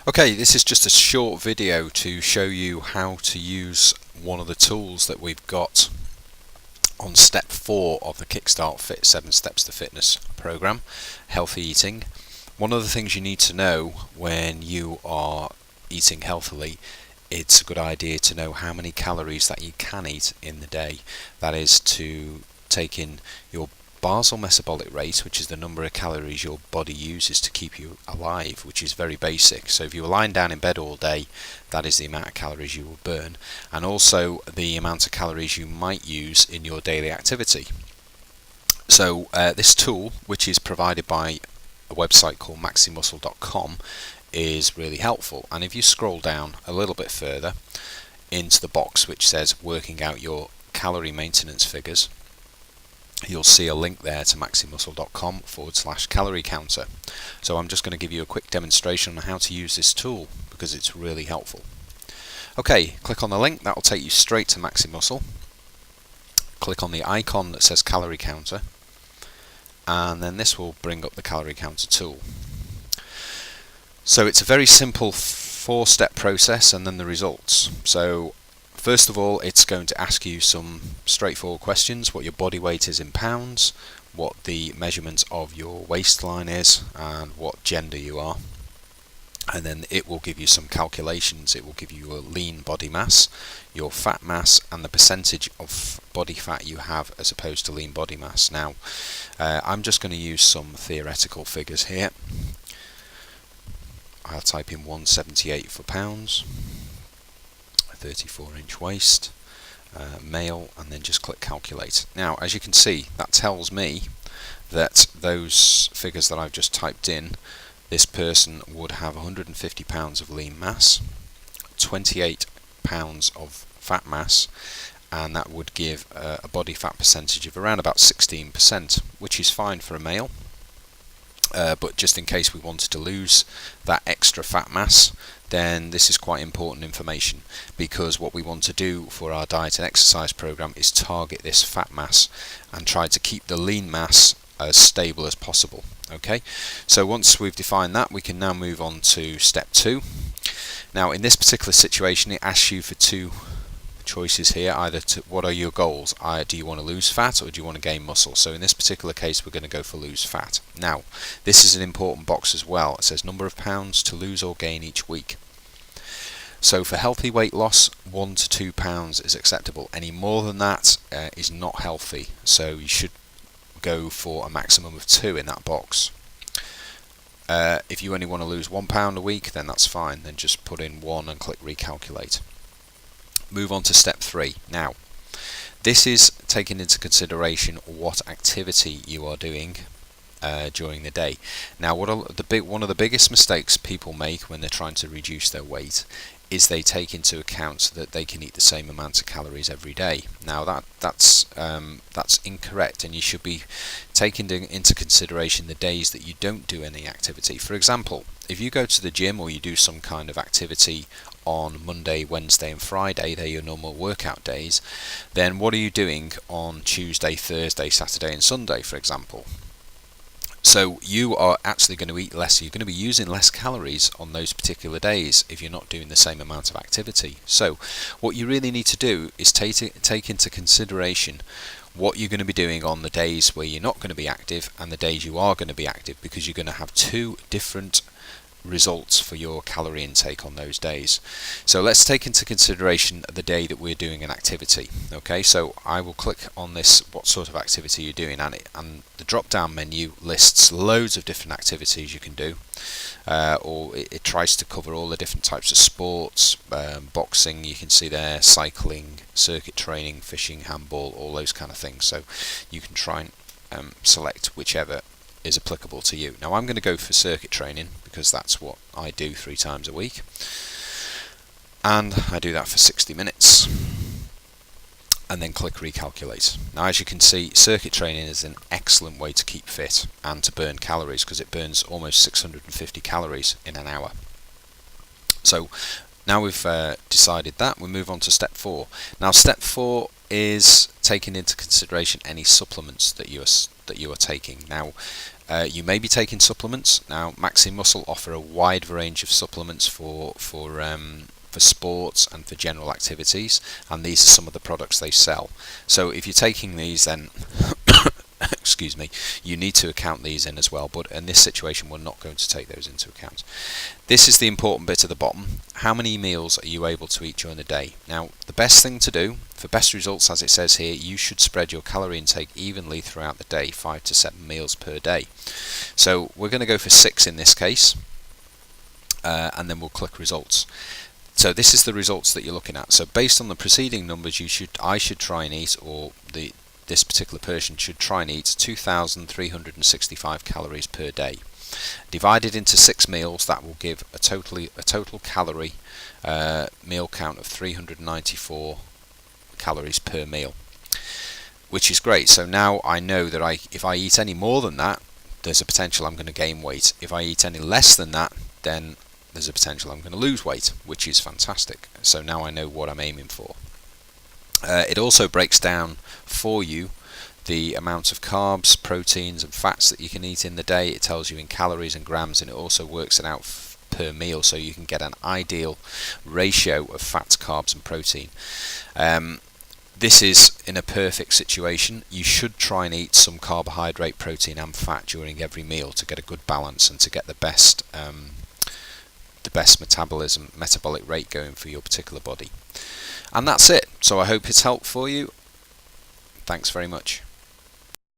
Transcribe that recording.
Okay, this is just a short video to show you how to use one of the tools that we've got on step 4 of the Kickstart Fit 7 Steps to Fitness program, healthy eating. One of the things you need to know when you are eating healthily, it's a good idea to know how many calories that you can eat in the day. That is to take in your basal metabolic rate, which is the number of calories your body uses to keep you alive, which is very basic. So if you were lying down in bed all day, that is the amount of calories you will burn, and also the amount of calories you might use in your daily activity. So this tool, which is provided by a website called maximuscle.com, is really helpful. And if you scroll down a little bit further into the box which says working out your calorie maintenance figures, you'll see a link there to maximuscle.com/calorie counter. So I'm just going to give you a quick demonstration on how to use this tool because it's really helpful. Okay, click on the link, that will take you straight to Maximuscle. Click on the icon that says calorie counter, and then this will bring up the calorie counter tool. So it's a very simple 4-step process and then the results. So first of all, it's going to ask you some straightforward questions: what your body weight is in pounds, what the measurement of your waistline is, and what gender you are. And then it will give you some calculations. It will give you your lean body mass, your fat mass, and the percentage of body fat you have as opposed to lean body mass. Now, I'm just going to use some theoretical figures here. I'll type in 178 for pounds, 34-inch waist, male, and then just click calculate. Now, as you can see, that tells me that those figures that I've just typed in, this person would have 150 pounds of lean mass, 28 pounds of fat mass, and that would give a body fat percentage of around about 16%, which is fine for a male. But just in case we wanted to lose that extra fat mass, then this is quite important information, because what we want to do for our diet and exercise program is target this fat mass and try to keep the lean mass as stable as possible. Okay, so once we've defined that, we can now move on to step 2. Now in this particular situation, it asks you for 2 choices here, either what are your goals? Do you want to lose fat or do you want to gain muscle? So in this particular case, we're going to go for lose fat. Now, this is an important box as well. It says number of pounds to lose or gain each week. So for healthy weight loss, 1 to 2 pounds is acceptable. Any more than that is not healthy. So you should go for a maximum of 2 in that box. If you only want to lose 1 pound a week, then that's fine. Then just put in 1 and click recalculate. Move on to step 3. Now, this is taking into consideration what activity you are doing during the day. Now, one of the biggest mistakes people make when they're trying to reduce their weight is they take into account that they can eat the same amount of calories every day. Now that's incorrect, and you should be taking into consideration the days that you don't do any activity. For example, if you go to the gym or you do some kind of activity on Monday, Wednesday and Friday, they're your normal workout days, then what are you doing on Tuesday, Thursday, Saturday and Sunday, for example? So you are actually going to eat less. You're going to be using less calories on those particular days if you're not doing the same amount of activity. So what you really need to do is take into consideration what you're going to be doing on the days where you're not going to be active and the days you are going to be active, because you're going to have 2 different results for your calorie intake on those days. So let's take into consideration the day that we're doing an activity. Okay, so I will click on this, what sort of activity you're doing, and the drop down menu lists loads of different activities you can do, or it tries to cover all the different types of sports, boxing, you can see there, cycling, circuit training, fishing, handball, all those kind of things. So you can try and select whichever is applicable to you. Now I'm going to go for circuit training because that's what I do 3 times a week, and I do that for 60 minutes and then click recalculate. Now as you can see, circuit training is an excellent way to keep fit and to burn calories, because it burns almost 650 calories in an hour. So now we've decided that, we move on to step 4. Now step 4 is taking into consideration any supplements that you are taking. Now You may be taking supplements. Now, Maxi Muscle offer a wide range of supplements for sports and for general activities, and these are some of the products they sell. So if you're taking these, then excuse me, you need to account these in as well, but in this situation we're not going to take those into account. This is the important bit at the bottom. How many meals are you able to eat during the day? Now, the best thing to do for best results, as it says here, you should spread your calorie intake evenly throughout the day, 5 to 7 meals per day. So we're going to go for 6 in this case, and then we'll click results. So this is the results that you're looking at. So based on the preceding numbers, I should try and eat, or this particular person should try and eat 2,365 calories per day. Divided into 6 meals, that will give a total calorie meal count of 394 calories per meal, which is great. So now I know that if I eat any more than that, there's a potential I'm going to gain weight. If I eat any less than that, then there's a potential I'm going to lose weight, which is fantastic. So now I know what I'm aiming for. It also breaks down for you the amount of carbs, proteins and fats that you can eat in the day. It tells you in calories and grams, and it also works it out per meal, so you can get an ideal ratio of fats, carbs and protein. This is in a perfect situation. You should try and eat some carbohydrate, protein and fat during every meal to get a good balance and to get the best metabolic rate going for your particular body. And that's it. So I hope it's helped for you. Thanks very much.